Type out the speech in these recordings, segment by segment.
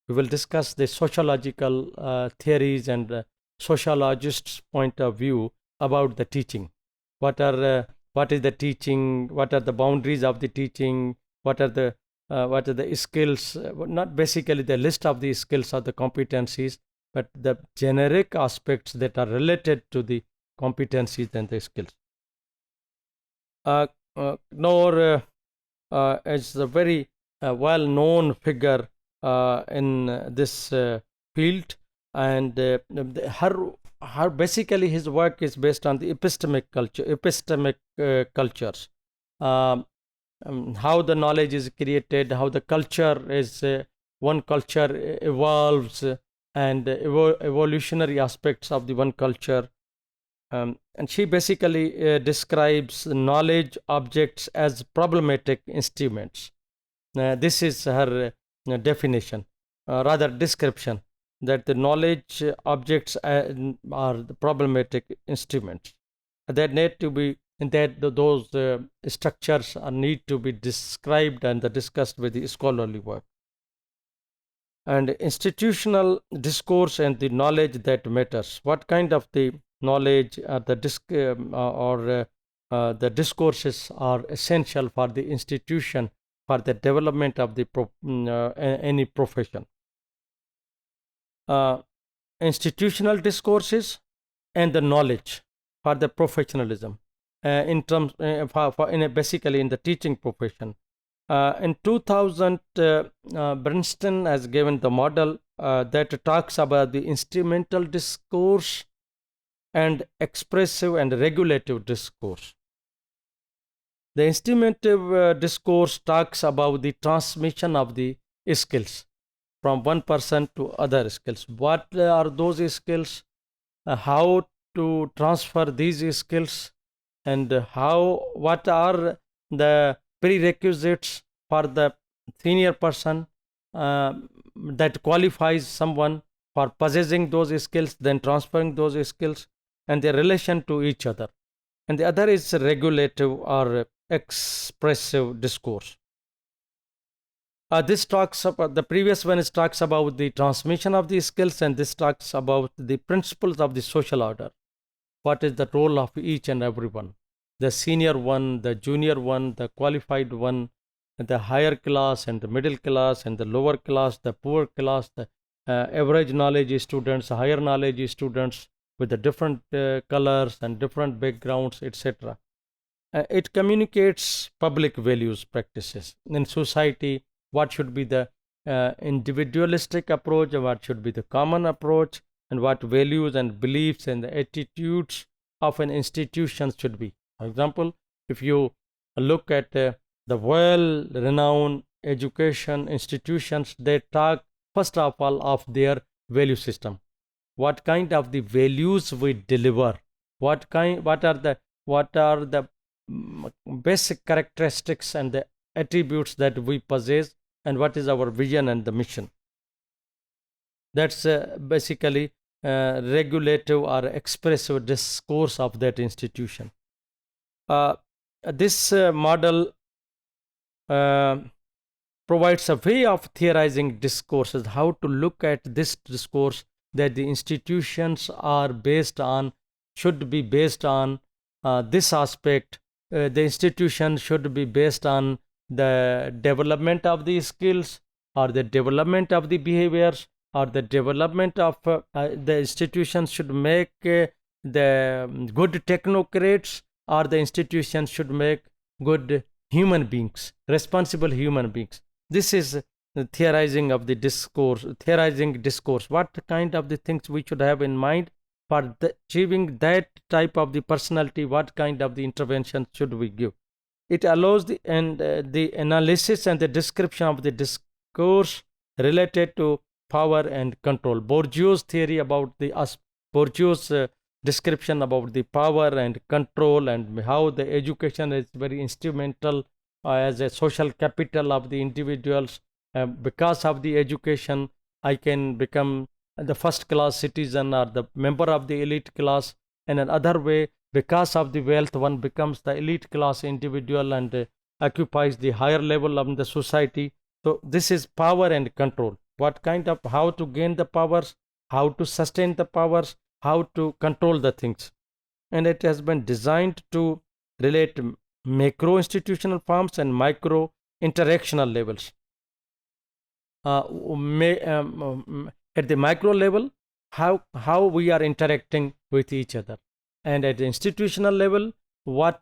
We will discuss the sociological theories and sociologists' point of view about the teaching. What is the teaching? What are the boundaries of the teaching? What are the skills? Not basically the list of the skills or the competencies, but the generic aspects that are related to the competencies and the skills. Noor is a very well-known figure in this field, and her basically his work is based on the epistemic cultures. How the knowledge is created, how the culture is one culture evolves, and evolutionary aspects of the one culture. And she basically describes knowledge objects as problematic instruments. This is her definition, rather description, that the knowledge objects are the problematic instruments. That need to be that those structures need to be described and discussed with the scholarly work. And institutional discourse and the knowledge that matters. What kind of the knowledge the discourses are essential for the institution for the development of the any profession. Institutional discourses and the knowledge for the professionalism in terms basically in the teaching profession. In 2000, Princeton has given the model that talks about the instrumental discourse and expressive and regulative discourse. The instrumental discourse talks about the transmission of the skills from one person to other skills. What are those skills? How to transfer these skills, and what are the prerequisites for the senior person that qualifies someone for possessing those skills, then transferring those skills, and their relation to each other. And the other is regulative or expressive discourse. This talks about, the previous one talks about the transmission of the skills, and this talks about the principles of the social order. What is the role of each and every one? The senior one, the junior one, the qualified one, the higher class and the middle class and the lower class, the poor class, the average knowledge students, higher knowledge students with the different colors and different backgrounds, etc. It communicates public values practices in society. What should be the individualistic approach, and what should be the common approach, and what values and beliefs and the attitudes of an institution should be. For example, if you look at the well-renowned education institutions, they talk first of all of their value system. What kind of the values we deliver? What are the basic characteristics and the attributes that we possess, and what is our vision and the mission? That's basically regulative or expressive discourse of that institution. This model provides a way of theorizing discourses, how to look at this discourse that the institutions are based on, should be based on this aspect. The institution should be based on the development of the skills, or the development of the behaviors, or the development of the institution should make the good technocrats, or the institution should make good human beings, responsible human beings. This is the theorizing of the discourse, theorizing discourse. What kind of the things we should have in mind for achieving that type of the personality? What kind of the intervention should we give? It allows the analysis and the description of the discourse related to power and control. Bourdieu's theory about the Bourdieu's description about the power and control, and how the education is very instrumental as a social capital of the individuals. Because of the education, I can become the first class citizen or the member of the elite class. In another way, because of the wealth, one becomes the elite class individual and occupies the higher level of the society. So this is power and control. how to gain the powers, how to sustain the powers, how to control the things. And it has been designed to relate macro institutional forms and micro interactional levels. At the micro level, how we are interacting with each other, and at the institutional level, what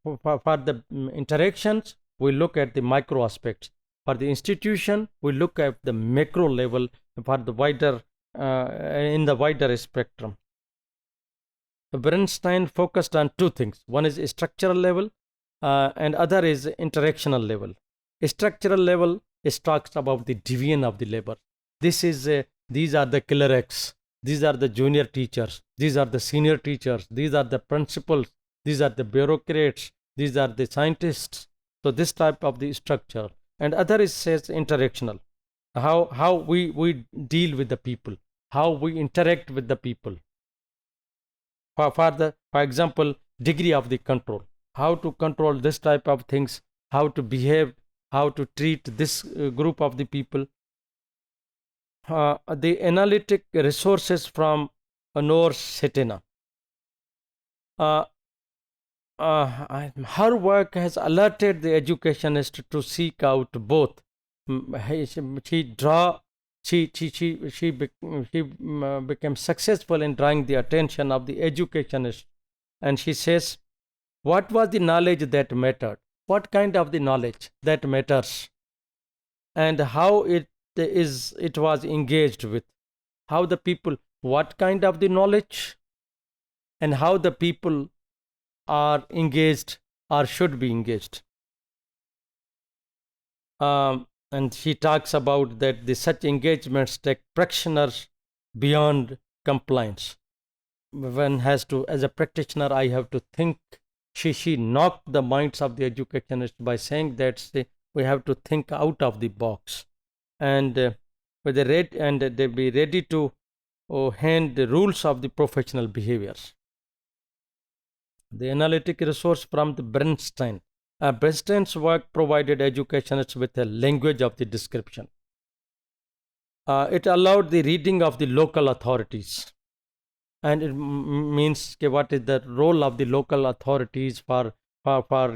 for the interactions we look at the micro aspects. For the institution, we look at the macro level for the wider in the wider spectrum. Bernstein focused on two things. One is structural level, and other is interactional level. Structural level is talks about the division of the labor. These are the clerics, these are the junior teachers, these are the senior teachers, these are the principals, these are the bureaucrats, these are the scientists. So this type of the structure. And other is says interactional. How we deal with the people, how we interact with the people. For example, degree of the control, how to control this type of things, how to behave, how to treat this group of the people. The analytic resources from Honor Cetina. Her work has alerted the educationist to seek out both. She became successful in drawing the attention of the educationist, and she says, what was the knowledge that mattered? What kind of the knowledge that matters, and how it was engaged with, how the people, what kind of the knowledge, and how the people are engaged or should be engaged. And she talks about that such engagements take practitioners beyond compliance. One has to, as a practitioner, I have to think. She knocked the minds of the educationists by saying that we have to think out of the box, and they be ready to hand the rules of the professional behaviors. The analytic resource from the Bernstein. Bernstein's work provided educationists with a language of the description. It allowed the reading of the local authorities, and it means what is the role of the local authorities for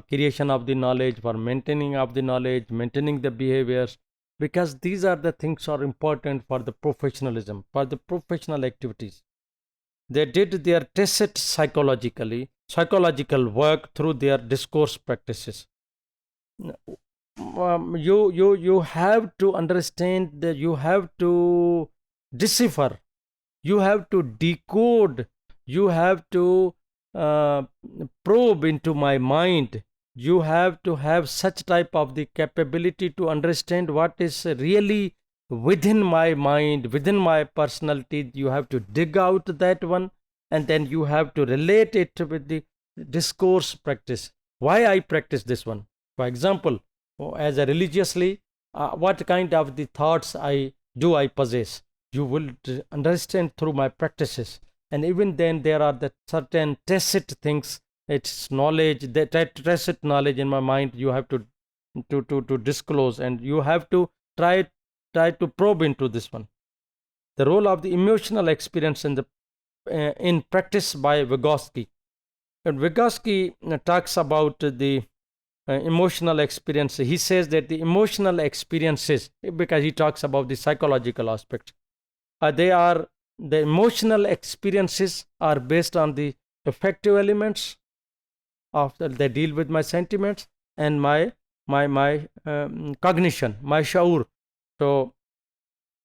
creation of the knowledge, for maintaining of the knowledge, maintaining the behaviors, because these are the things are important for the professionalism, for the professional activities. They did their tacit psychological work through their discourse practices. You have to understand that, you have to decipher, you have to decode, you have to probe into my mind. You have to have such type of the capability to understand what is really within my mind, within my personality. You have to dig out that one, and then you have to relate it with the discourse practice. Why I practice this one? For example, as a religiously, what kind of the thoughts I possess? You will understand through my practices. And even then, there are the certain tacit things. It's knowledge, that tacit knowledge in my mind. You have to disclose, and you have to try to probe into this one. The role of the emotional experience in practice by Vygotsky. And Vygotsky talks about the emotional experience. He says that the emotional experiences, because he talks about the psychological aspect, the emotional experiences are based on the affective elements they deal with my sentiments and my cognition, my shaur. So,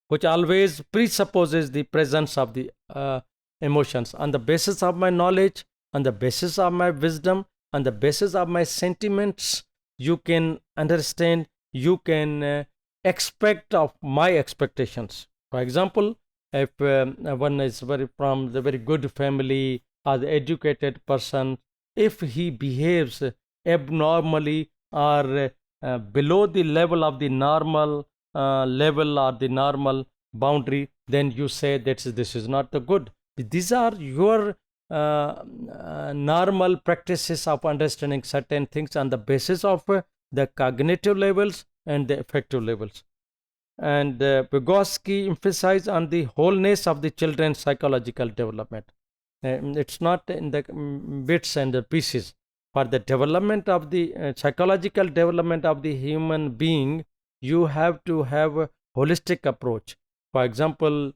which always presupposes the presence of the emotions. On the basis of my knowledge, on the basis of my wisdom, on the basis of my sentiments, you can understand, you can expect of my expectations. For example, if one is from the very good family or the educated person, if he behaves abnormally or below the level of the normal level or the normal boundary, then you say that this is not the good. These are your normal practices of understanding certain things on the basis of the cognitive levels and the affective levels. And Vygotsky emphasized on the wholeness of the children's psychological development. It's not in the bits and the pieces. For the development of the psychological development of the human being, you have to have a holistic approach. For example,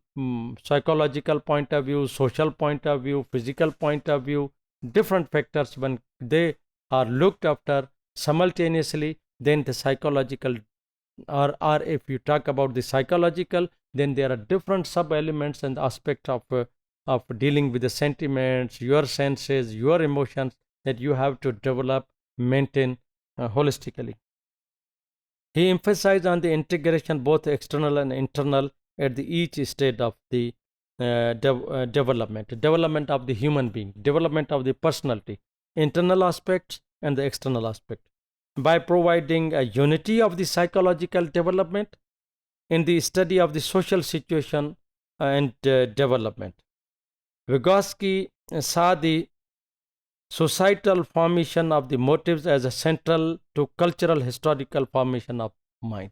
psychological point of view, social point of view, physical point of view, different factors, when they are looked after simultaneously, then the psychological, or if you talk about the psychological, then there are different sub elements and aspects of dealing with the sentiments, your senses, your emotions, that you have to develop, maintain holistically. He emphasized on the integration both external and internal at the each stage of the development of the human being, development of the personality, internal aspects and the external aspect, by providing a unity of the psychological development in the study of the social situation and development. Vygotsky saw the societal formation of the motives as a central to cultural historical formation of mind.